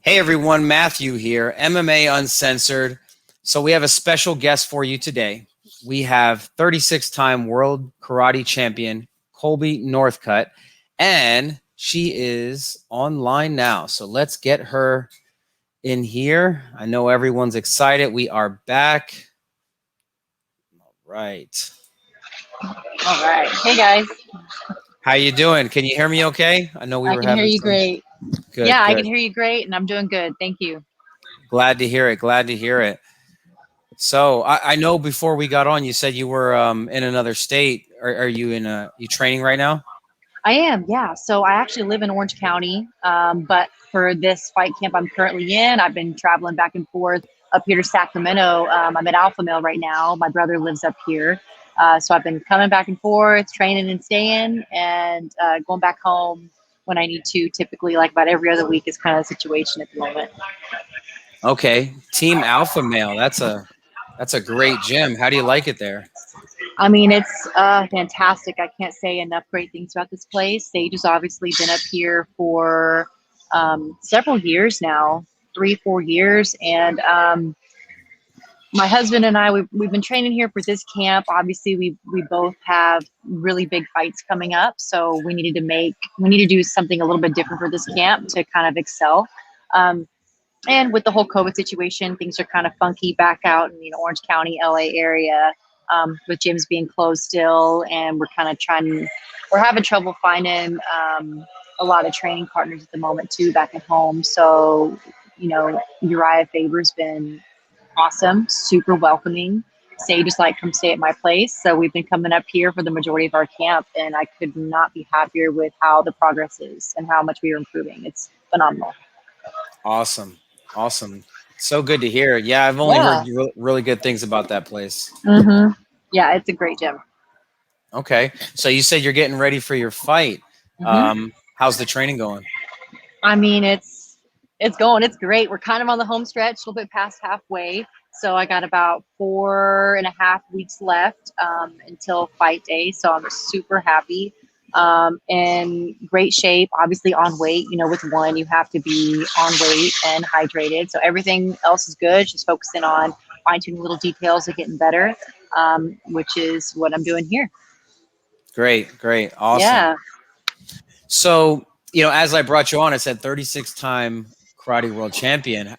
Hey everyone, Matthew here, MMA Uncensored. So we have a special guest for you today. We have 36-time world karate champion Colbey Northcutt, and she is online now. So let's get her in here. I know everyone's excited. We are back. All right. All right. Hey guys. How you doing? Can you hear me okay? I know we I were can hear having you some great. good, Yeah, I can good. hear you great, and I'm doing good. Thank you. Glad to hear it. Glad to hear it. So I know before we got on, you said you were in another state. Are you you training right now? I am, yeah. So I actually live in Orange County, but for this fight camp I'm currently in, I've been traveling back and forth up here to Sacramento. I'm at Alpha Male right now. My brother lives up here. So I've been coming back and forth, training and staying, and going back home when I need to. Typically, like about every other week is kind of the situation at the moment. Okay, Team Alpha Male. That's a great gym. How do you like it there? I mean, it's fantastic. I can't say enough great things about this place. Sage has obviously been up here for several years now, 3, 4 years. And my husband and I, we've been training here for this camp. Obviously, we both have really big fights coming up. So we need to do something a little bit different for this camp to kind of excel. And with the whole COVID situation, things are kind of funky back out in the Orange County, LA area, with gyms being closed still. And we're having trouble finding a lot of training partners at the moment too, back at home. So, Urijah Faber's been awesome, super welcoming. Say just like come stay at my place. So we've been coming up here for the majority of our camp, and I could not be happier with how the progress is and how much we are improving. It's phenomenal. Awesome, awesome. So good to hear. Yeah, I've only heard Yeah. really good things about that place. Yeah, it's a great gym. Okay, so you said you're getting ready for your fight. How's the training going? I mean, it's great. We're kind of on the home stretch, a little bit past halfway. So I got about 4.5 weeks left until fight day. So I'm super happy. In great shape, obviously on weight. With one, you have to be on weight and hydrated. So everything else is good. Just focusing on fine-tuning little details of getting better, which is what I'm doing here. Great, awesome. Yeah. So, as I brought you on, I said 36-time karate world champion.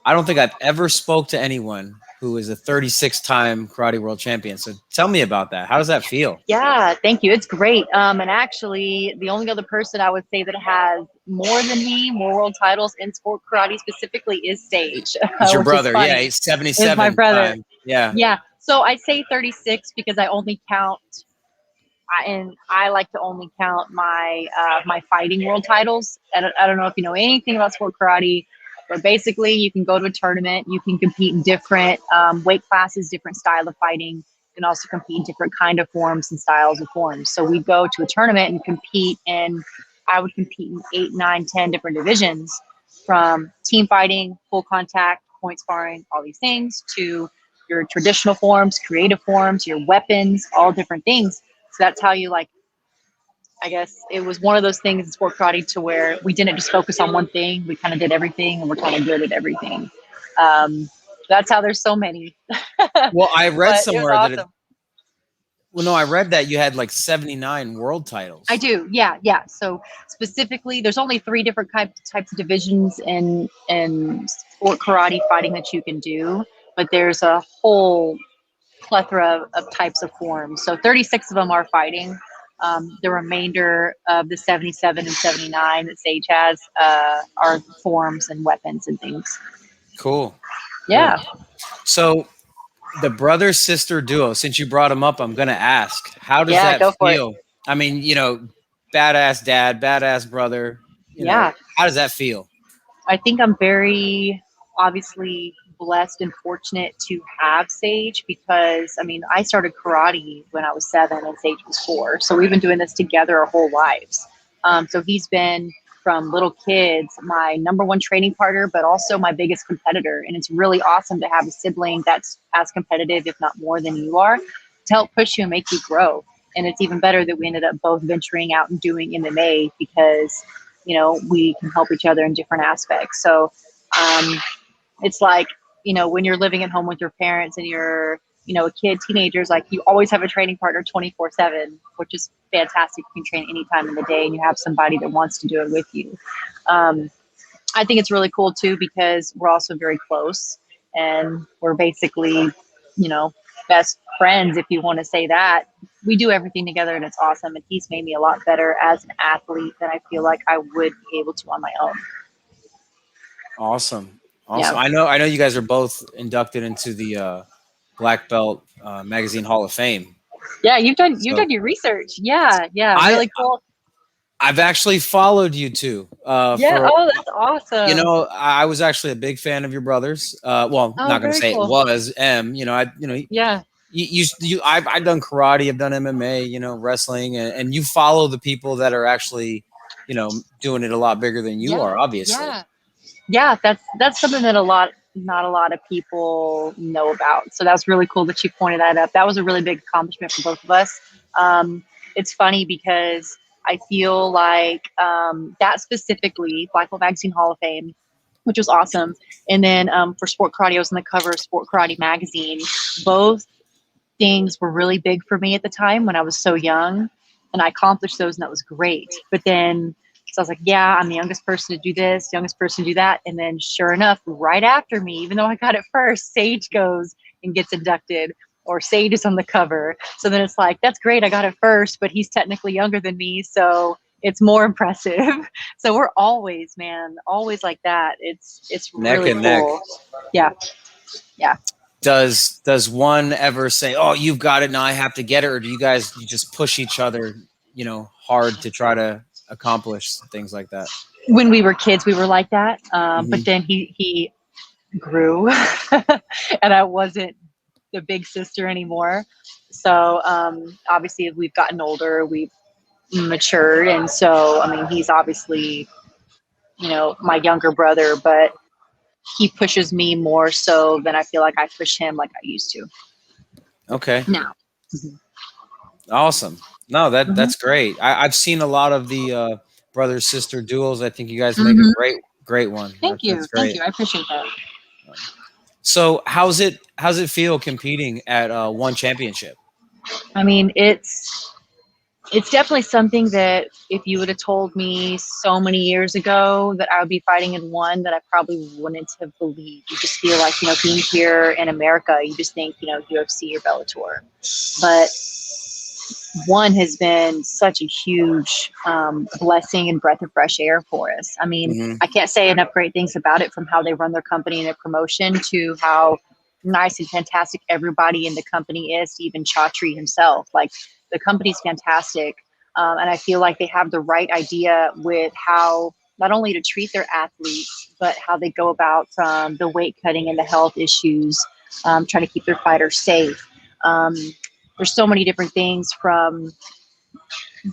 I don't think I've ever spoke to anyone who is a 36-time karate world champion. So tell me about that. How does that feel? Yeah, thank you. It's great. And actually, the only other person I would say that has more than me, more world titles in sport karate specifically, is Sage. It's your Which is brother. funny. Yeah, he's Is my 77 brother. time. Yeah. Yeah. So I say 36 because I only count, and I like to only count my fighting world titles. I don't know if you know anything about sport karate, but basically you can go to a tournament, you can compete in different weight classes, different style of fighting. You can also compete in different kind of forms and styles of forms. So we go to a tournament and compete, and I would compete in 8, 9, 10 different divisions, from team fighting, full contact, point sparring, all these things, to your traditional forms, creative forms, your weapons, all different things. So that's how I guess it was one of those things in sport karate to where we didn't just focus on one thing. We kind of did everything, and we're kind of good at everything. That's how there's so many. Well, I read But it was somewhere that awesome. I read that you had like 79 world titles. I do. Yeah. So specifically, there's only 3 different types of divisions in sport karate fighting that you can do, but there's a whole plethora of types of forms. So 36 of them are fighting. The remainder of the 77 and 79 that Sage has are forms and weapons and things. Cool. Yeah. So the brother sister duo, since you brought him up, I'm going to ask, how does Yeah, that go for it. feel? I mean, badass dad, badass brother, Yeah. how does that feel? I think I'm very obviously blessed and fortunate to have Sage because, I mean, I started karate when I was 7 and Sage was 4. So we've been doing this together our whole lives. So he's been, from little kids, my number one training partner, but also my biggest competitor. And it's really awesome to have a sibling that's as competitive, if not more than you are, to help push you and make you grow. And it's even better that we ended up both venturing out and doing MMA because we can help each other in different aspects. So it's like, when you're living at home with your parents and you're, a kid, teenagers, like you always have a training partner 24/7, which is fantastic. You can train any time in the day and you have somebody that wants to do it with you. I think it's really cool too, because we're also very close and we're basically, best friends, if you want to say that. We do everything together and it's awesome. And he's made me a lot better as an athlete than I feel like I would be able to on my own. Awesome. Yeah. I know you guys are both inducted into the Black Belt Magazine Hall of Fame. Yeah, you've done your research. Yeah, really cool. I've actually followed you two. That's awesome. I was actually a big fan of your brothers. Well, not going to say cool. It was M. Yeah. I've done karate, I've done MMA, wrestling, and you follow the people that are actually, doing it a lot bigger than you are, obviously. Yeah, that's something that not a lot of people know about. So that's really cool that you pointed that up. That was a really big accomplishment for both of us. It's funny because I feel like that specifically, Black Belt Magazine Hall of Fame, which was awesome. And then for Sport Karate, I was on the cover of Sport Karate magazine. Both things were really big for me at the time when I was so young, and I accomplished those, and that was great. But then, so I was like, yeah, I'm the youngest person to do this, youngest person to do that. And then sure enough, right after me, even though I got it first, Sage goes and gets inducted, or Sage is on the cover. So then it's like, that's great, I got it first, but he's technically younger than me, so it's more impressive. So we're always like that. It's neck really and cool. Neck. Yeah. Does one ever say, "Oh, you've got it now, I have to get it," or do you just push each other, hard to try to accomplish things like that? When we were kids, we were like that. But then he grew, and I wasn't the big sister anymore. So obviously, as we've gotten older, we've matured, and so he's obviously, my younger brother, but he pushes me more so than I feel like I push him like I used to. Okay. Now. Awesome. No, that's great. I've seen a lot of the brother sister duels. I think you guys make a great one. Thank you. I appreciate that. So how's it feel competing at one championship? It's definitely something that if you would have told me so many years ago that I would be fighting in one, that I probably wouldn't have believed. You just feel like, being here in America, you just think, UFC or Bellator. But one has been such a huge blessing and breath of fresh air for us. I can't say enough great things about it, from how they run their company and their promotion to how nice and fantastic everybody in the company is, to even Chatri himself. Like, the company's fantastic. And I feel like they have the right idea with how not only to treat their athletes, but how they go about from the weight cutting and the health issues, trying to keep their fighters safe. There's so many different things, from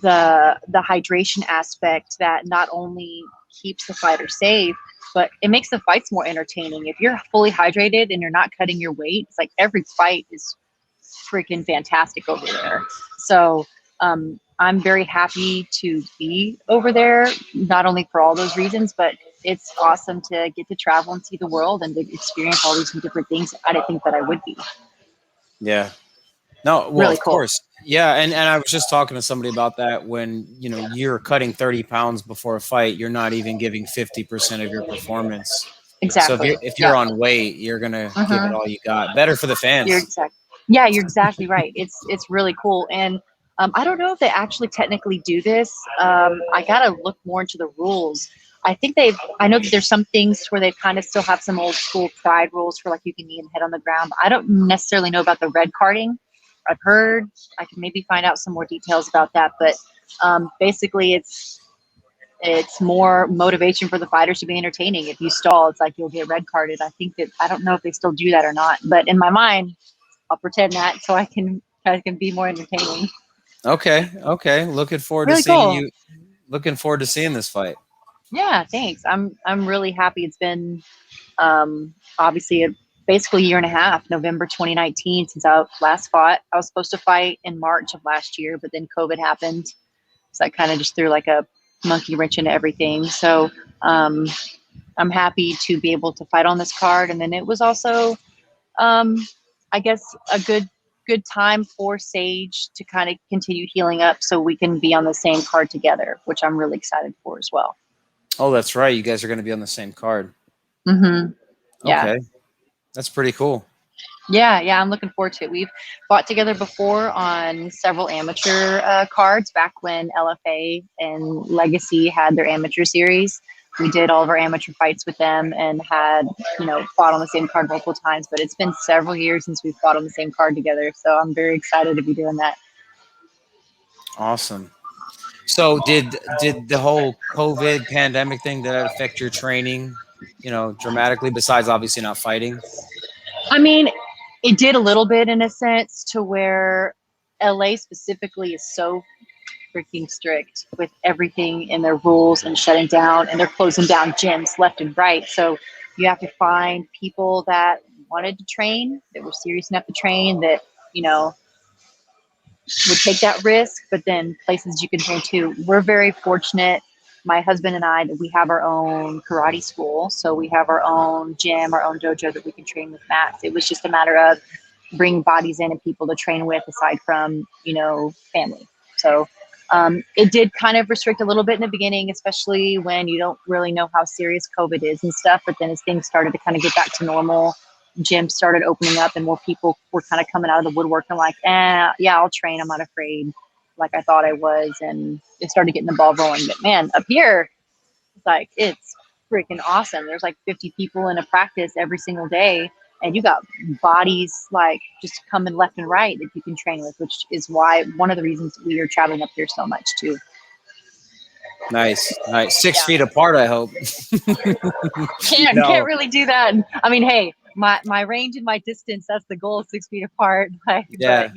the hydration aspect that not only keeps the fighter safe, but it makes the fights more entertaining. If you're fully hydrated and you're not cutting your weight, it's like every fight is freaking fantastic over there. So I'm very happy to be over there, not only for all those reasons, but it's awesome to get to travel and see the world and to experience all these different things I didn't think that I would be. Yeah. No, well, really of cool. course. Yeah, and I was just talking to somebody about that. When you're cutting 30 pounds before a fight, you're not even giving 50% of your performance. Exactly. So if you're on weight, you're gonna give it all you got. Better for the fans. You're exactly right. It's really cool. And I don't know if they actually technically do this. I gotta look more into the rules. I know that there's some things where they kind of still have some old school pride rules for, like, you can knee and head on the ground. But I don't necessarily know about the red carding. I've heard, I can maybe find out some more details about that. But basically it's more motivation for the fighters to be entertaining. If you stall, it's like you'll get red carded. I don't know if they still do that or not. But in my mind, I'll pretend that so I can be more entertaining. Okay. Looking forward to seeing you. Looking forward to seeing this fight. Yeah, thanks. I'm really happy. It's been obviously basically a year and a half, November 2019, since I last fought. I was supposed to fight in March of last year, but then COVID happened. So I kind of just threw like a monkey wrench into everything. So I'm happy to be able to fight on this card. And then it was also, I guess, a good time for Sage to kind of continue healing up so we can be on the same card together, which I'm really excited for as well. Oh, that's right. You guys are going to be on the same card. Mm-hmm. Yeah. Okay. That's pretty cool. Yeah, I'm looking forward to it. We've fought together before on several amateur cards back when LFA and Legacy had their amateur series. We did all of our amateur fights with them and had, fought on the same card multiple times, but it's been several years since we've fought on the same card together. So I'm very excited to be doing that. Awesome. So did the whole COVID pandemic thing, did that affect your training, dramatically, besides obviously not fighting? I mean, it did a little bit in a sense to where LA specifically is so freaking strict with everything in their rules and shutting down, and they're closing down gyms left and right. So you have to find people that wanted to train, that were serious enough to train, that, would take that risk, but then places you can train too. We're very fortunate, my husband and I, that we have our own karate school. So we have our own gym, our own dojo that we can train with mats. It was just a matter of bringing bodies in and people to train with aside from, family. So it did kind of restrict a little bit in the beginning, especially when you don't really know how serious COVID is and stuff. But then as things started to kind of get back to normal, gyms started opening up and more people were kind of coming out of the woodwork and like, yeah, I'll train. I'm not afraid like I thought I was. And it started getting the ball rolling. But man, up here, it's freaking awesome. There's like 50 people in a practice every single day. And you got bodies like just coming left and right that you can train with, which is why one of the reasons we are traveling up here so much too. Nice. 6 feet apart, I hope. Can't really do that. I mean, hey, my range and my distance, that's the goal, 6 feet apart. Yeah.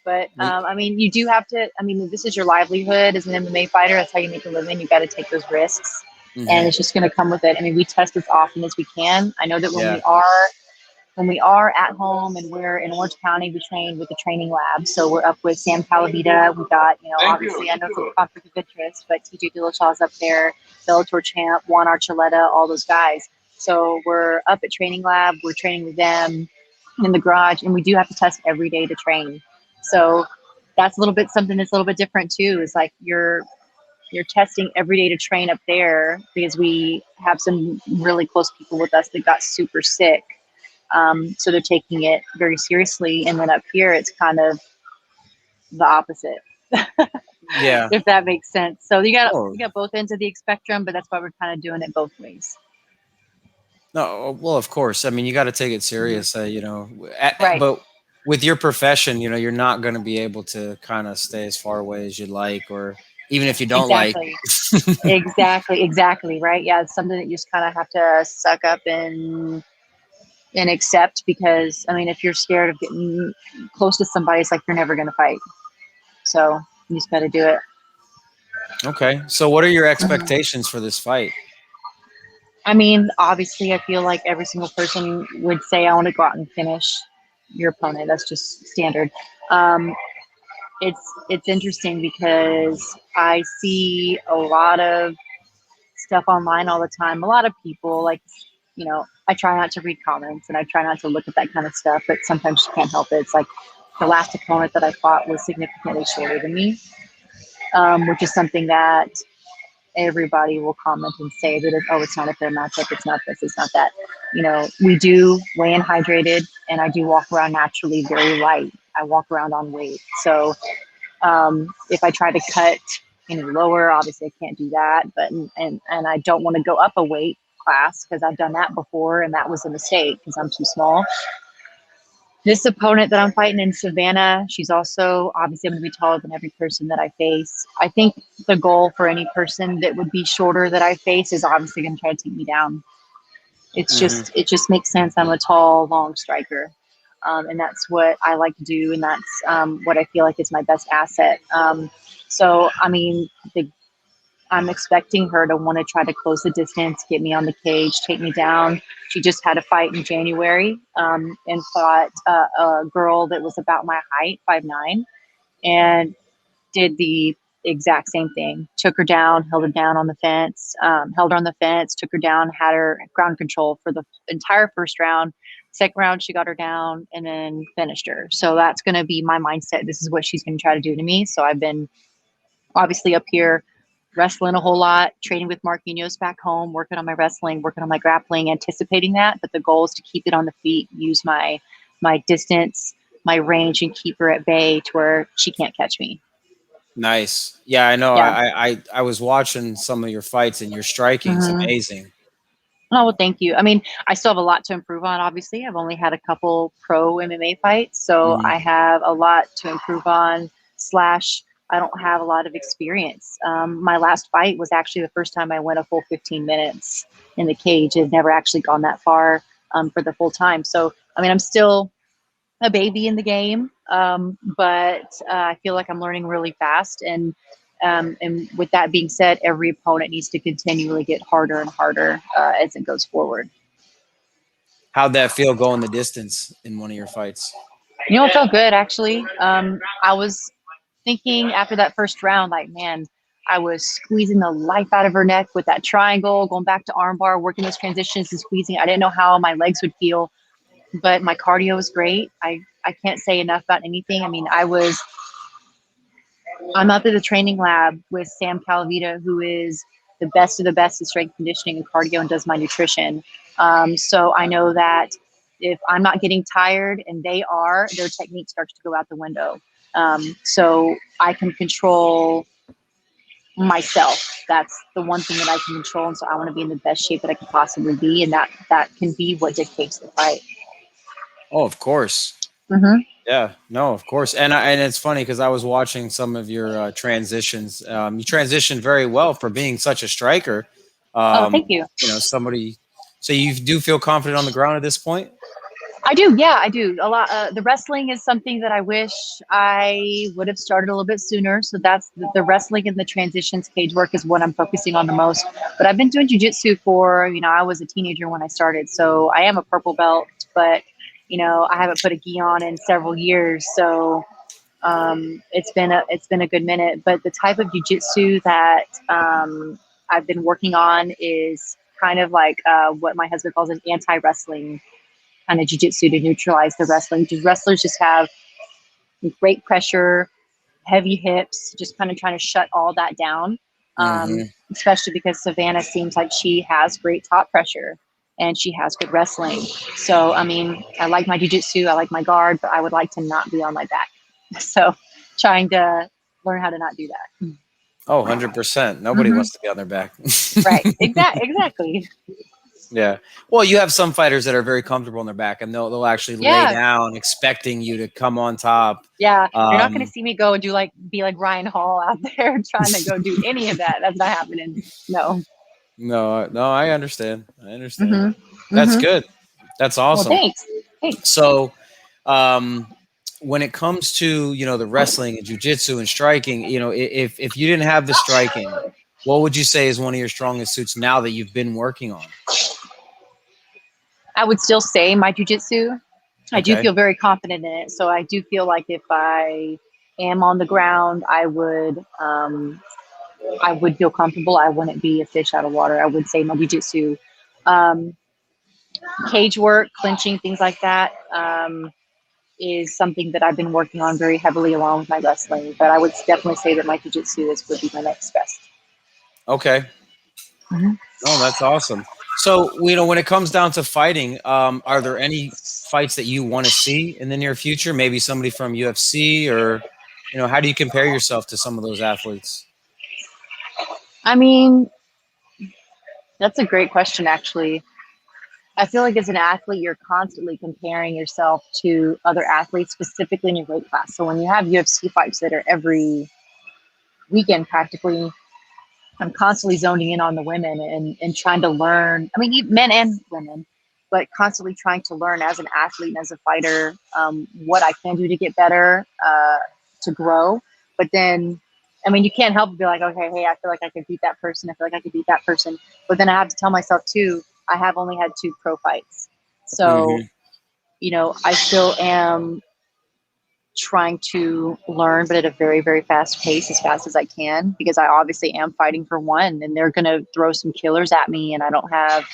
But I mean, you do have to, I mean, this is your livelihood as an MMA fighter. That's how you make a living. You got to take those risks. Mm-hmm. And it's just going to come with it. I mean, we test as often as we can. I know that when we are at home and we're in Orange County, we train with the training lab. So we're up with Sam Calavita. We've got, obviously I know it's a conflict of interest, but TJ Dillashaw's up there, Bellator champ, Juan Archuleta, all those guys. So we're up at training lab. We're training with them in the garage, and we do have to test every day to train. So that's a little bit something that's a little bit different too. Is like you're testing every day to train up there because we have some really close people with us that got super sick. So they're taking it very seriously. And then up here, it's kind of the opposite. Yeah. If that makes sense. So you got both ends of the spectrum, but that's why we're kind of doing it both ways. No, well, of course. I mean, you got to take it serious, Right. But with your profession, you're not going to be able to kind of stay as far away as you'd like, or even if you don't Exactly. Exactly. Right. Yeah. It's something that you just kind of have to suck up and accept, because I mean, if you're scared of getting close to somebody, it's like you're never going to fight. So you just got to do it. Okay. So what are your expectations for this fight? I mean, obviously I feel like every single person would say, I want to go out and finish your opponent. That's just standard. It's interesting because I see a lot of stuff online all the time. A lot of people I try not to read comments and I try not to look at that kind of stuff, but sometimes you can't help it. It's like the last opponent that I fought was significantly shorter than me, which is something that everybody will comment and say that it's not a fair matchup. It's not this, it's not that. We do weigh in hydrated, and I do walk around naturally very light. I walk around on weight. So if I try to cut any lower, obviously I can't do that. But and I don't want to go up a weight class because I've done that before, and that was a mistake because I'm too small. This opponent that I'm fighting in Savannah, she's also obviously going to be taller than every person that I face. I think the goal for any person that would be shorter that I face is obviously going to try to take me down. It just makes sense. I'm a tall, long striker. And that's what I like to do. And that's what I feel like is my best asset. So, I mean, I'm expecting her to want to try to close the distance, get me on the cage, take me down. She just had a fight in January and fought a girl that was about my height, 5'9", and did the exact same thing. Took her down, held her down on the fence, held her on the fence, took her down, had her ground control for the entire first round. Second round, she got her down and then finished her. So that's going to be my mindset. This is what she's going to try to do to me. So I've been obviously up here wrestling a whole lot, training with Marquinhos back home, working on my wrestling, working on my grappling, anticipating that. But the goal is to keep it on the feet, use my distance, my range, and keep her at bay to where she can't catch me. Nice. Yeah, I know. Yeah. I was watching some of your fights, and your striking is amazing. Oh, well, thank you. I mean, I still have a lot to improve on, obviously. I've only had a couple pro MMA fights, so I have a lot to improve on, / I don't have a lot of experience. My last fight was actually the first time I went a full 15 minutes in the cage. I'd never actually gone that far for the full time. So, I mean, I'm still a baby in the game, but I feel like I'm learning really fast. And with that being said, every opponent needs to continually get harder and harder as it goes forward. How'd that feel going the distance in one of your fights? You know, it felt good, actually. I was thinking after that first round, like, man, I was squeezing the life out of her neck with that triangle, going back to armbar, working those transitions and squeezing. I didn't know how my legs would feel, but my cardio was great. I can't say enough about anything. I mean, I'm up at the training lab with Sam Calavita, who is the best of the best in strength conditioning and cardio and does my nutrition. So I know that if I'm not getting tired and they are, their technique starts to go out the window. So I can control myself. That's the one thing that I can control. And so I want to be in the best shape that I can possibly be. And that can be what dictates the fight. Oh, of course. Yeah, no, of course. And it's funny because I was watching some of your transitions. You transitioned very well for being such a striker. Oh, thank you. You know, somebody. So you do feel confident on the ground at this point? I do. Yeah, I do. A lot. The wrestling is something that I wish I would have started a little bit sooner. So that's the wrestling and the transitions cage work is what I'm focusing on the most. But I've been doing jujitsu for, I was a teenager when I started. So I am a purple belt, but I haven't put a gi on in several years. So it's been a good minute. But the type of jujitsu that I've been working on is kind of like what my husband calls an anti-wrestling kind of jiu-jitsu to neutralize the wrestling. Wrestlers just have great pressure, heavy hips, just kind of trying to shut all that down. Especially because Savannah seems like she has great top pressure and she has good wrestling. So, I mean, I like my jiu-jitsu, I like my guard, but I would like to not be on my back. So trying to learn how to not do that. Oh, 100%. Nobody wants to be on their back. Right. Exactly. Yeah. Well, you have some fighters that are very comfortable on their back, and they'll actually lay down, expecting you to come on top. Yeah, you're not going to see me go and be like Ryan Hall out there trying to go do any of that. That's not happening. No. No, I understand. That's good. That's awesome. Well, thanks. So, when it comes to the wrestling and jiu-jitsu and striking, if you didn't have the striking, what would you say is one of your strongest suits now that you've been working on? I would still say my jiu-jitsu. I do feel very confident in it. So I do feel like if I am on the ground, I would feel comfortable. I wouldn't be a fish out of water. I would say my jiu-jitsu, cage work, clinching, things like that, is something that I've been working on very heavily along with my wrestling. But I would definitely say that my jiu-jitsu would be my next best. Okay. Oh, that's awesome. So, when it comes down to fighting, are there any fights that you want to see in the near future? Maybe somebody from UFC, or, how do you compare yourself to some of those athletes? I mean, that's a great question, actually. I feel like as an athlete, you're constantly comparing yourself to other athletes, specifically in your weight class. So when you have UFC fights that are every weekend practically, I'm constantly zoning in on the women and trying to learn. I mean, men and women, but constantly trying to learn as an athlete and as a fighter what I can do to get better, to grow. But then, I mean, you can't help but be like, okay, hey, I feel like I could beat that person. I feel like I could beat that person. But then I have to tell myself too, I have only had 2 pro fights. So, I still am trying to learn, but at a very, very fast pace, as fast as I can, because I obviously am fighting for one, and they're going to throw some killers at me, and I don't have,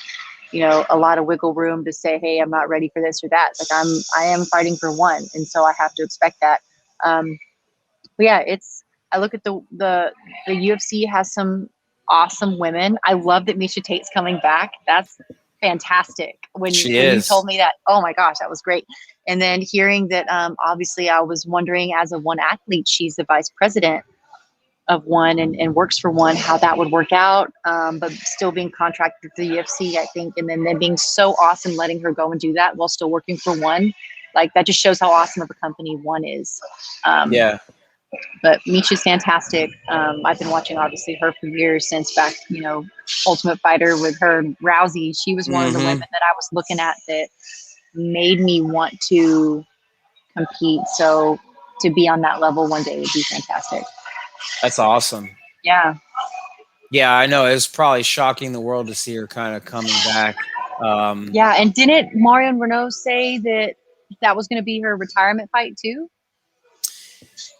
a lot of wiggle room to say, hey, I'm not ready for this or that. Like I am fighting for one, and so I have to expect that. But yeah, I look at the UFC has some awesome women. I love that Misha Tate's coming back. That's fantastic. When She you is. told me that, oh my gosh, that was great. And then hearing that, obviously I was wondering, as a one athlete, she's the vice president of one, and works for one, how that would work out. But still being contracted to the UFC, I think, and then being so awesome, letting her go and do that while still working for one, like that just shows how awesome of a company one is. Yeah. But Misha's fantastic. I've been watching obviously her for years, since back, Ultimate Fighter with her Rousey. She was one of the women that I was looking at that made me want to compete. So to be on that level one day would be fantastic. That's awesome. Yeah. Yeah, I know. It was probably shocking the world to see her kind of coming back. Yeah. And didn't Marion Renault say that was going to be her retirement fight too?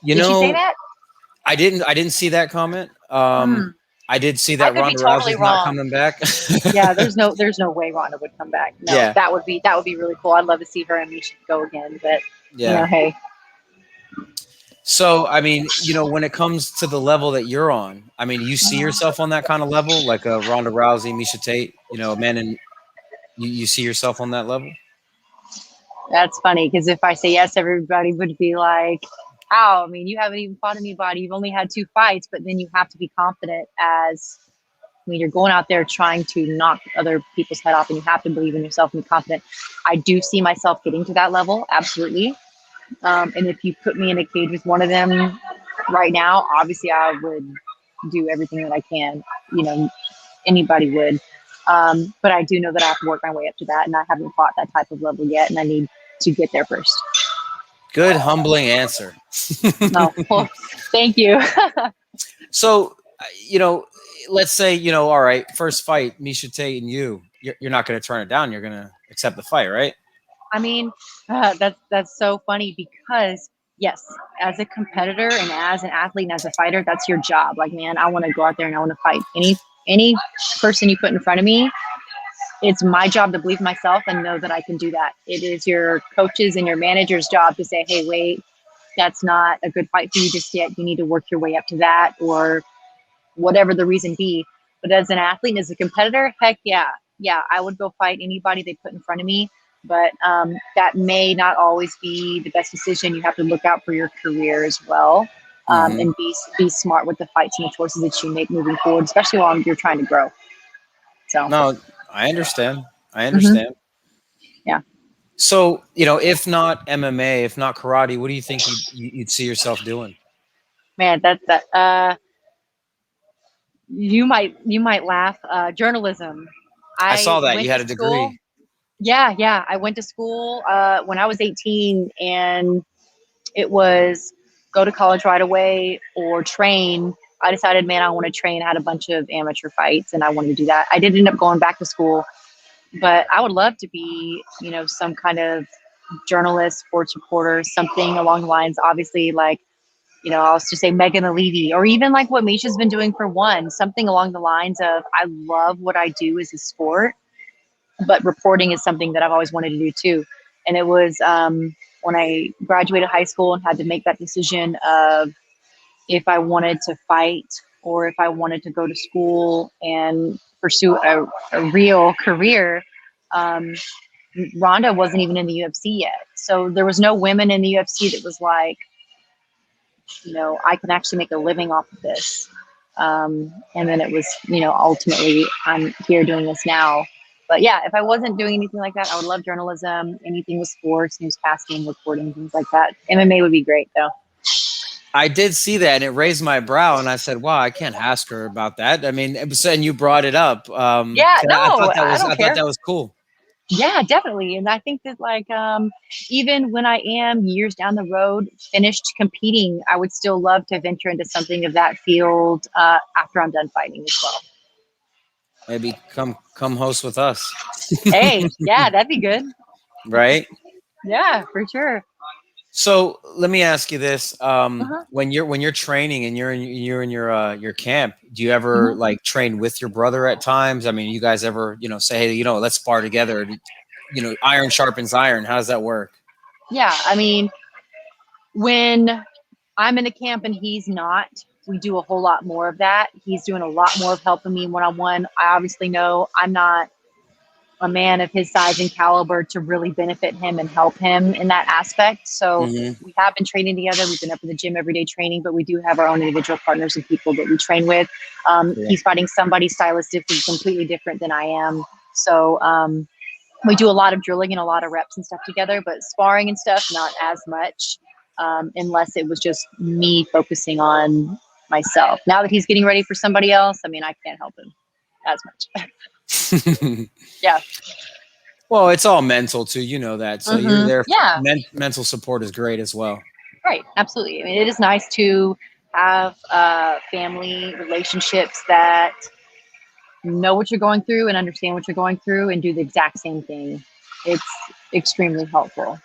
Did she say that? I didn't see that comment. I did see that Ronda totally Rousey's not coming back. Yeah, there's no way Ronda would come back. No, Yeah. that would be really cool. I'd love to see her and Misha go again, but Yeah. hey. So, I mean, when it comes to the level that you're on, I mean, you see yourself on that kind of level, like a Ronda Rousey, Misha Tate, man, and you see yourself on that level? That's funny, because if I say yes, everybody would be like, how? I mean, you haven't even fought anybody. You've only had 2 fights, but then you have to be confident you're going out there trying to knock other people's head off, and you have to believe in yourself and be confident. I do see myself getting to that level. Absolutely. And if you put me in a cage with one of them right now, obviously I would do everything that I can. Anybody would. But I do know that I have to work my way up to that, and I haven't fought that type of level yet, and I need to get there first. Good, humbling answer. No, well, thank you. So, let's say, all right, first fight, Misha Tate and you're not going to turn it down. You're going to accept the fight, right? I mean, that's so funny, because yes, as a competitor and as an athlete and as a fighter, that's your job. Like, man, I want to go out there and I want to fight any person you put in front of me. It's my job to believe in myself and know that I can do that. It is your coaches and your manager's job to say, hey, wait, that's not a good fight for you just yet. You need to work your way up to that, or whatever the reason be. But as an athlete and as a competitor, heck yeah, I would go fight anybody they put in front of me. But that may not always be the best decision. You have to look out for your career as well, and be smart with the fights and the choices that you make moving forward, especially while you're trying to grow. So no, I understand. Yeah. So, if not MMA, if not karate, what do you think you'd see yourself doing? Man, you might laugh. Journalism. I saw that you had a degree. Yeah. I went to school when I was 18, and it was go to college right away or train. I decided, man, I want to train. I had a bunch of amateur fights, and I wanted to do that. I did end up going back to school, but I would love to be, some kind of journalist, sports reporter, something along the lines. Obviously, like, I'll just say Megan Levy, or even like what Misha's been doing for one, something along the lines of, I love what I do as a sport, but reporting is something that I've always wanted to do too. And it was when I graduated high school and had to make that decision of if I wanted to fight or if I wanted to go to school and pursue a real career. Ronda wasn't even in the UFC yet. So there was no women in the UFC that was like, I can actually make a living off of this. And then it was, ultimately I'm here doing this now. But yeah, if I wasn't doing anything like that, I would love journalism, anything with sports, newscasting, reporting, things like that. MMA would be great though. I did see that, and it raised my brow, and I said, wow, I can't ask her about that. I mean, and you brought it up. Yeah, no, I thought that was cool. Yeah, definitely. And I think that like, even when I am years down the road finished competing, I would still love to venture into something of that field after I'm done fighting as well. Maybe come host with us. Hey, yeah, that'd be good. Right? Yeah, for sure. So let me ask you this: Uh-huh. when you're training and you're in your camp, do you ever Mhm. like train with your brother at times? I mean, you guys ever say, hey, let's spar together? Iron sharpens iron. How does that work? Yeah, I mean, when I'm in the camp and he's not, we do a whole lot more of that. He's doing a lot more of helping me one on one. I obviously know I'm not a man of his size and caliber to really benefit him and help him in that aspect. So Hmm. we have been training together. We've been up in the gym every day training, but we do have our own individual partners and people that we train with. Cool. He's fighting somebody stylistically completely different than I am. So we do a lot of drilling and a lot of reps and stuff together, but sparring and stuff, not as much, unless it was just me focusing on myself. Now that he's getting ready for somebody else, I mean, I can't help him as much. Yeah. Well, it's all mental too. You know that. So you're there. Yeah. Mental support is great as well. Right. Absolutely. I mean, it is nice to have family relationships that know what you're going through and understand what you're going through and do the exact same thing. It's extremely helpful.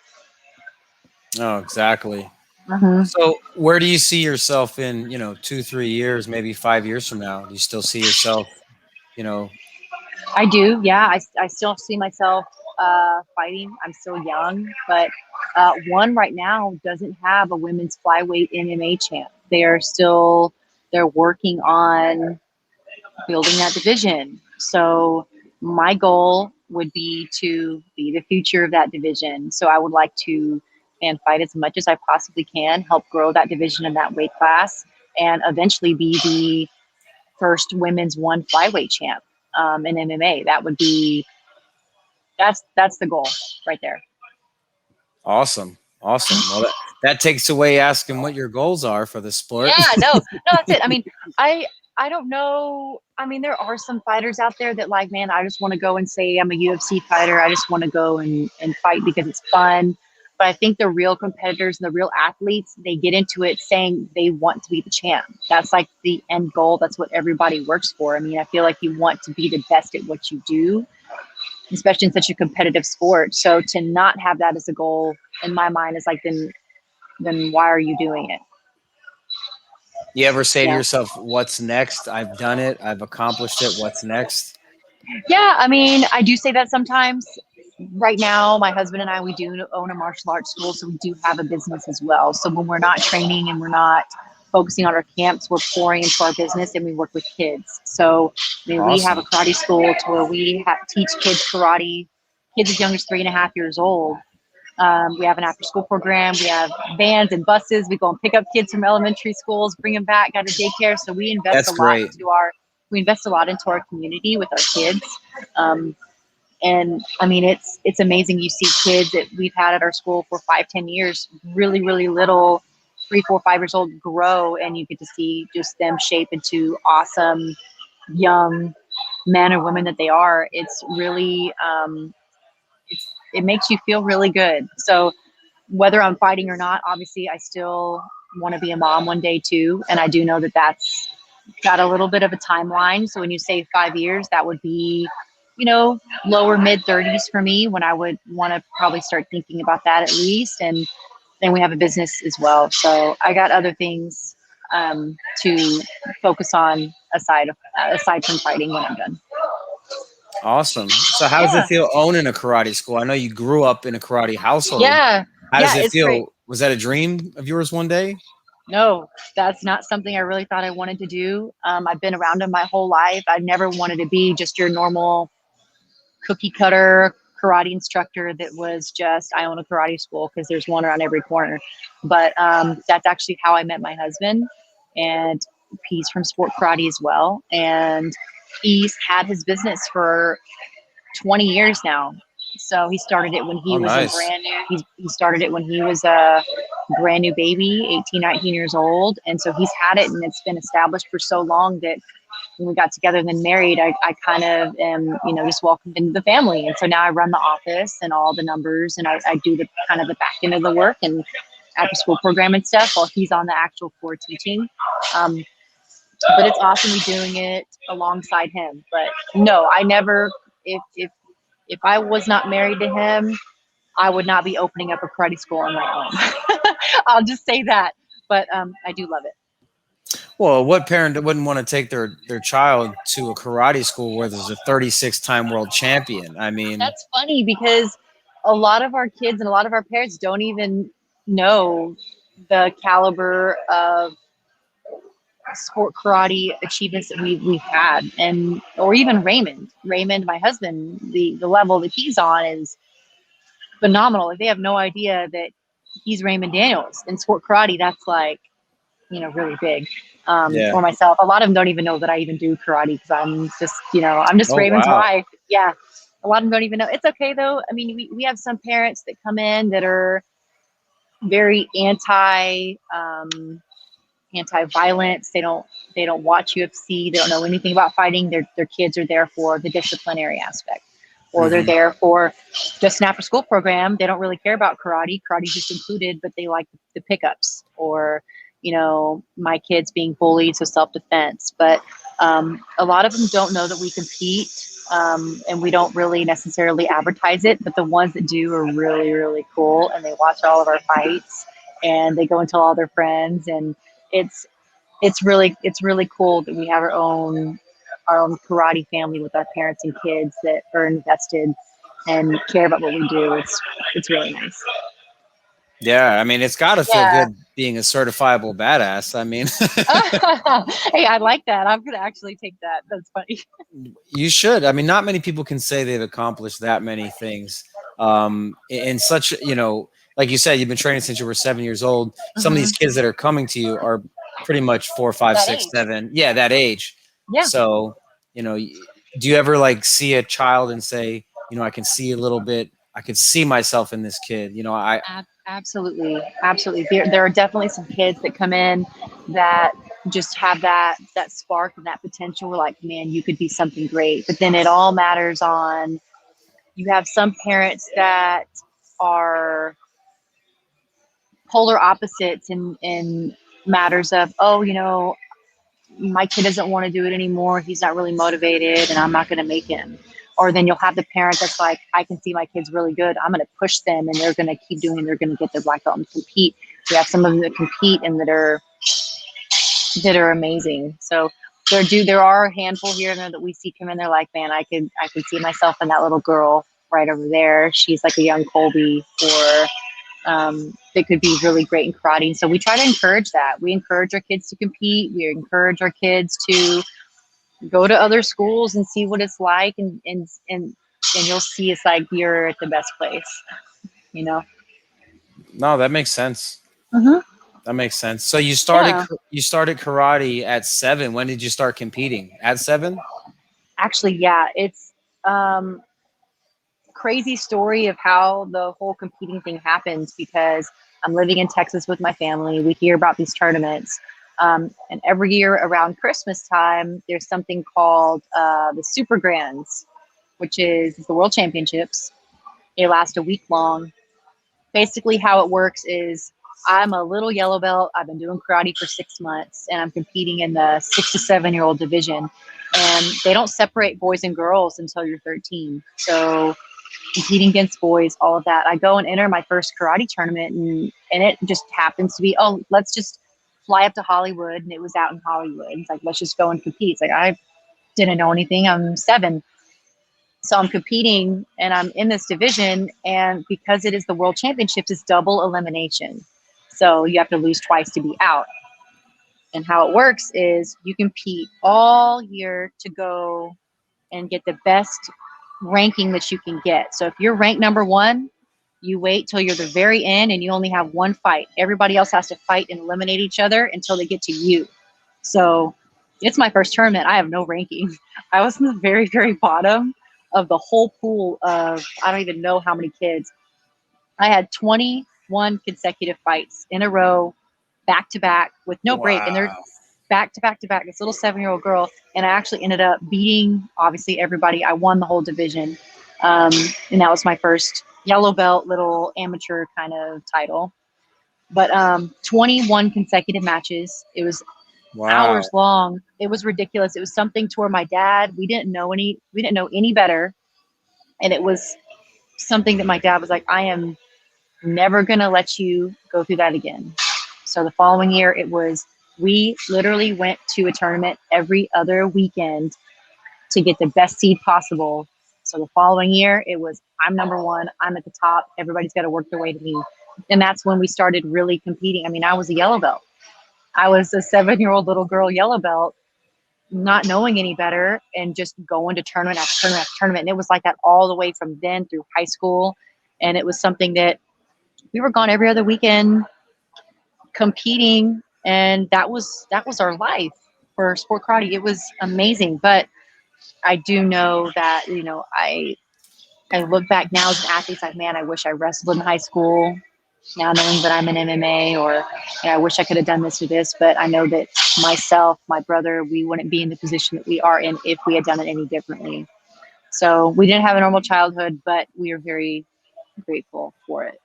Oh, exactly. Hmm. So where do you see yourself in, 2, 3 years, maybe 5 years from now? Do you still see yourself, you know, I do. Yeah. I still see myself fighting. I'm still young, but one right now doesn't have a women's flyweight MMA champ. They're working on building that division. So my goal would be to be the future of that division. So I would like to and fight as much as I possibly can, help grow that division in that weight class, and eventually be the first women's one flyweight champ in MMA. That's the goal right there. awesome. Awesome. Well, that takes away asking what your goals are for the sport. Yeah, no, that's it. I mean, I don't know. I mean, there are some fighters out there that like, man, I just want to go and say I'm a UFC fighter. I just want to go and fight because it's fun. But I think the real competitors and the real athletes, they get into it saying they want to be the champ. That's like the end goal. That's what everybody works for. I mean, I feel like you want to be the best at what you do, especially in such a competitive sport. So to not have that as a goal in my mind is like, then why are you doing it? You ever say to Yeah. yourself, what's next? I've done it. I've accomplished it. What's next? Yeah, I mean, I do say that sometimes. Right now, my husband and I, we do own a martial arts school, so we do have a business as well. So when we're not training and we're not focusing on our camps, we're pouring into our business and we work with kids. So, I mean, we have a Awesome. karate school to where teach kids karate, kids as young as 3.5 years old. We have an after school program. We have vans and buses. We go and pick up kids from elementary schools, bring them back out of daycare. So That's great. we invest a lot into our community with our kids. Um, and I mean, it's amazing. You see kids that we've had at our school for 5, 10 years, really, really little, 3, 4, 5 years old, grow, and you get to see just them shape into awesome young men or women that they are. It's really, it makes you feel really good. So whether I'm fighting or not, obviously I still want to be a mom one day too. And I do know that that's got a little bit of a timeline. So when you say 5 years, that would be, lower mid 30s for me when I would want to probably start thinking about that at least. And then we have a business as well. So I got other things to focus on aside from fighting when I'm done. Awesome. So how does it Yeah. feel owning a karate school? I know you grew up in a karate household. Yeah. How does Yeah. it It's great. feel? Was that a dream of yours one day? No, that's not something I really thought I wanted to do. I've been around them my whole life. I never wanted to be just your normal cookie cutter karate instructor that was just, I own a karate school because there's one around every corner. But that's actually how I met my husband. And he's from Sport Karate as well. And he's had his business for 20 years now. So he started it when he Oh, was a nice. brand new, he started it when he was a brand new baby, 18, 19 years old. And so he's had it and it's been established for so long that when we got together and then married, I kind of am, just welcomed into the family. And so now I run the office and all the numbers and I do the kind of the back end of the work and after school program and stuff while he's on the actual floor teaching. Um, but it's awesome me doing it alongside him. But no, I never, if I was not married to him, I would not be opening up a karate school on my own. I'll just say that. But I do love it. Well, what parent wouldn't want to take their child to a karate school where there's a 36-time world champion? I mean, That's funny because a lot of our kids and a lot of our parents don't even know the caliber of sport karate achievements that we've had, and or even Raymond, my husband, the level that he's on is phenomenal. Like, they have no idea that he's Raymond Daniels in sport karate. That's like, really big. yeah. Or myself, a lot of them don't even know that I even do karate because I'm just Oh, Raymond's wow. wife. Yeah, a lot of them don't even know. It's okay though. I mean, we have some parents that come in that are very anti-violence. They don't watch UFC. They don't know anything about fighting. Their kids are there for the disciplinary aspect, or they're Hmm. there for just an after-school program. They don't really care about karate. Karate's just included, but they like the pickups, or my kids being bullied, so self-defense. But a lot of them don't know that we compete, and we don't really necessarily advertise it. But the ones that do are really, really cool, and they watch all of our fights, and they go and tell all their friends, and it's it's really cool that we have our own karate family with our parents and kids that are invested and care about what we do. It's really nice. Yeah, I mean, it's got to feel Yeah. good being a certifiable badass. I mean, Hey, I like that. I'm gonna actually take that. That's funny. you should. I mean, not many people can say they've accomplished that many things. In such, like you said, you've been training since you were 7 years old. Some of these Hmm. kids that are coming to you are pretty much 4, 5, That 6, age. 7. Yeah, that age. Yeah. So, do you ever like see a child and say, I can see a little bit, I can see myself in this kid. Absolutely, absolutely. There are definitely some kids that come in that just have that spark and that potential. We're like, man, you could be something great. But then it all matters on. You have some parents that are polar opposites in matters of, oh, my kid doesn't want to do it anymore. He's not really motivated, and I'm not going to make him. Or then you'll have the parent that's like, I can see my kid's really good. I'm going to push them, and they're going to keep doing. They're going to get their black belt and compete. We have some of them that compete and that are amazing. So there are a handful here and there that we see come in. They're like, man, I could see myself in that little girl right over there. She's like a young Colby, or that could be really great in karate. And so we try to encourage that. We encourage our kids to compete. We encourage our kids to go to other schools and see what it's like, and you'll see it's like you're at the best place, you know. No, that makes sense. Hmm. That makes sense. So Yeah, you started karate at 7. When did you start competing? At 7? actually, yeah, it's um, crazy story of how the whole competing thing happens, because I'm living in Texas with my family. We hear about these tournaments. And every year around Christmas time, there's something called the Super Grands, which is the World Championships. They last a week long. Basically, how it works is I'm a little yellow belt. I've been doing karate for 6 months, and I'm competing in the 6 to 7 year old division. And they don't separate boys and girls until you're 13. So competing against boys, all of that. I go and enter my first karate tournament, and it just happens to be, oh, let's just fly up to Hollywood, and it was out in Hollywood. It's like, let's just go and compete. It's like, I didn't know anything. I'm 7. So I'm competing and I'm in this division, and because it is the world championships, it's double elimination. So you have to lose twice to be out. And how it works is you compete all year to go and get the best ranking that you can get. So if you're ranked number 1, you wait till you're the very end and you only have one fight. Everybody else has to fight and eliminate each other until they get to you. So it's my first tournament. I have no ranking. I was in the very, very bottom of the whole pool of, I don't even know how many kids. I had 21 consecutive fights in a row, back to back, with no break. And they're Wow. back to back to back, this little 7-year-old girl. And I actually ended up beating, obviously, everybody. I won the whole division. And that was my first yellow belt, little amateur kind of title. But 21 consecutive matches. It was hours Wow. long. It was ridiculous. It was something to where my dad, we didn't know any better. And it was something that my dad was like, I am never going to let you go through that again. So the following year, we literally went to a tournament every other weekend to get the best seed possible. So the following year, it was, I'm number one, I'm at the top, everybody's got to work their way to me. And that's when we started really competing. I mean, I was a yellow belt. I was a 7-year-old little girl yellow belt, not knowing any better and just going to tournament after tournament after tournament. And it was like that all the way from then through high school. And it was something that we were gone every other weekend competing. And that was our life for sport karate. It was amazing. But I do know that, I look back now as an athlete, like, man, I wish I wrestled in high school. Now knowing that I'm in MMA, or I wish I could have done this or this, but I know that myself, my brother, we wouldn't be in the position that we are in if we had done it any differently. So we didn't have a normal childhood, but we are very grateful for it.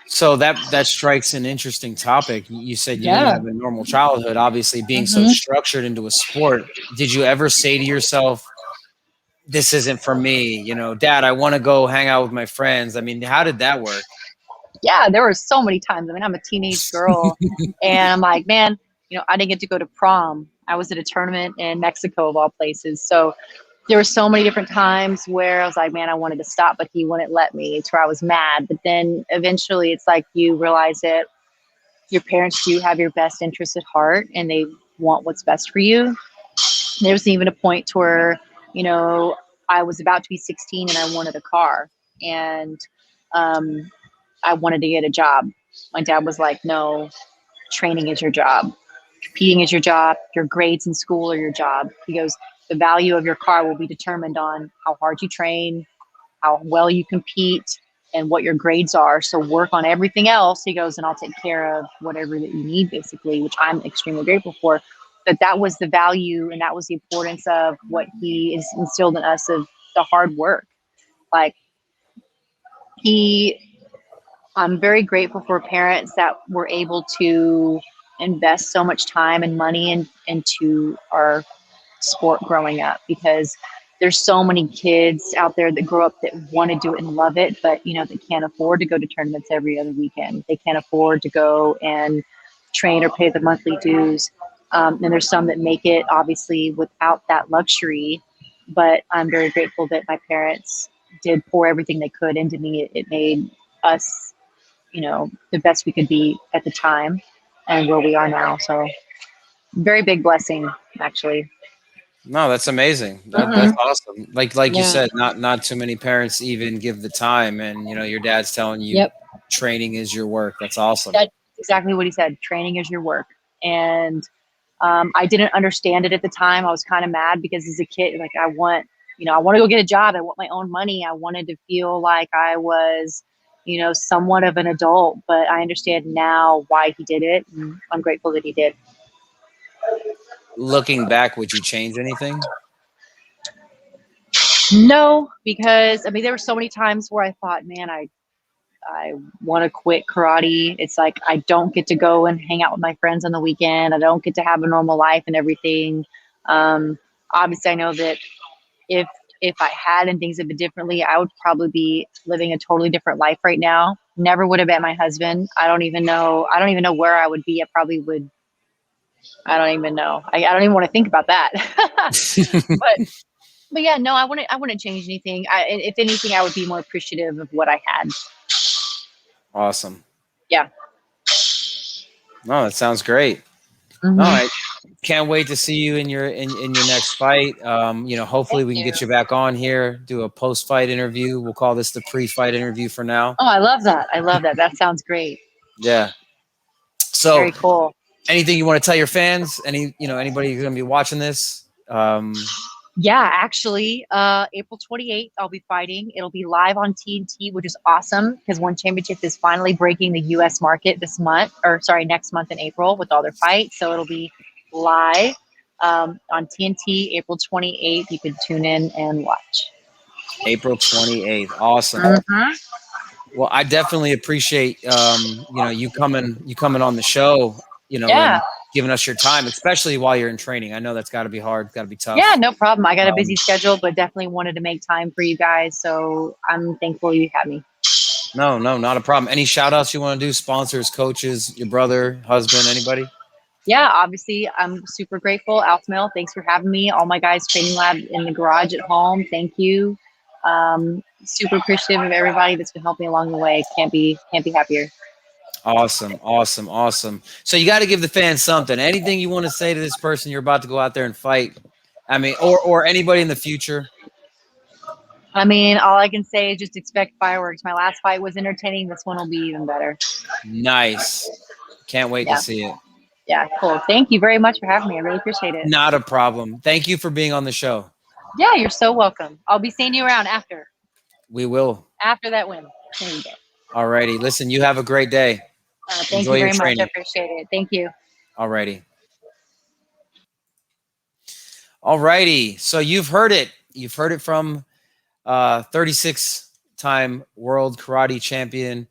So that strikes an interesting topic. You said you didn't have a normal childhood, obviously being so structured into a sport. Did you ever say to yourself, this isn't for me, Dad, I want to go hang out with my friends? I mean, how did that work? Yeah, there were so many times. I mean, I'm a teenage girl and I'm like, man, I didn't get to go to prom. I was at a tournament in Mexico of all places. So there were so many different times where I was like, man, I wanted to stop, but he wouldn't let me. It's where I was mad. But then eventually it's like you realize that your parents do have your best interests at heart and they want what's best for you. There was even a point to where, I was about to be 16 and I wanted a car. And I wanted to get a job. My dad was like, no, training is your job. Competing is your job. Your grades in school are your job. He goes, the value of your car will be determined on how hard you train, how well you compete, and what your grades are. So work on everything else. He goes, and I'll take care of whatever that you need, basically, which I'm extremely grateful for. But that was the value and that was the importance of what he is instilled in us, of the hard work. Like I'm very grateful for parents that were able to invest so much time and money into our sport growing up, because there's so many kids out there that grow up that want to do it and love it, but they can't afford to go to tournaments every other weekend. They can't afford to go and train or pay the monthly dues. And there's some that make it obviously without that luxury, but I'm very grateful that my parents did pour everything they could into me. It made us, the best we could be at the time and where we are now. So very big blessing, actually. No, that's amazing. That's awesome. Like you said, not too many parents even give the time, and your dad's telling you training is your work. That's awesome. That's exactly what he said. Training is your work. And I didn't understand it at the time. I was kind of mad because as a kid, like I want to go get a job. I want my own money. I wanted to feel like I was, somewhat of an adult, but I understand now why he did it. And I'm grateful that he did. Looking back, would you change anything? No, because there were so many times where I thought, man, I want to quit karate. It's like I don't get to go and hang out with my friends on the weekend. I don't get to have a normal life and everything. Obviously, I know that if I had and things had been differently, I would probably be living a totally different life right now. Never would have met my husband. I don't even know where I would be. I probably would. I don't even know. I don't even want to think about that. but yeah, no, I wouldn't change anything. If anything, I would be more appreciative of what I had. Awesome. Yeah. No, that sounds great. No, I can't wait to see you in your next fight. Hopefully we can get you back on here, do a post-fight interview. We'll call this the pre-fight interview for now. Oh, I love that. That sounds great. Yeah. So very cool. Anything you want to tell your fans? Anybody who's going to be watching this? Yeah, actually, April 28th, I'll be fighting. It'll be live on TNT, which is awesome because One Championship is finally breaking the U.S. market next month in April with all their fights. So it'll be live on TNT, April 28th. You can tune in and watch. April 28th. Awesome. Well, I definitely appreciate, you coming on the show, and giving us your time, especially while you're in training. I know that's got to be hard, got to be tough. Yeah, no problem. I got a busy schedule, but definitely wanted to make time for you guys. So I'm thankful you had me. No, no, not a problem. Any shout outs you want to do? Sponsors, coaches, your brother, husband, anybody? Yeah, obviously, I'm super grateful. Altamel, thanks for having me. All my guys, training lab in the garage at home, thank you. Super appreciative of everybody that's been helping along the way. Can't be happier. Awesome, awesome, awesome. So you got to give the fans something. Anything you want to say to this person you're about to go out there and fight? I mean, or anybody in the future? I mean, all I can say is just expect fireworks. My last fight was entertaining. This one will be even better. Nice. Can't wait to Yeah. see it. Yeah, cool. Thank you very much for having me. I really appreciate it. Not a problem. Thank you for being on the show. Yeah, you're so welcome. I'll be seeing you around after We will. that win. There you go. All righty. Listen, you have a great day. Thank Enjoy you your very much. I training. appreciate it. Thank you. All righty. All righty. So you've heard it. You've heard it from 36-time world karate champion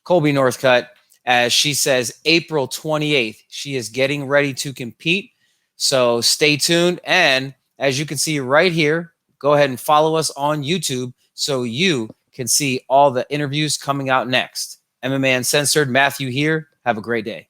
Colbey Northcutt. As she says, April 28th, she is getting ready to compete. So stay tuned. And as you can see right here, go ahead and follow us on YouTube so you can see all the interviews coming out next. MMA Uncensored, Matthew here. Have a great day.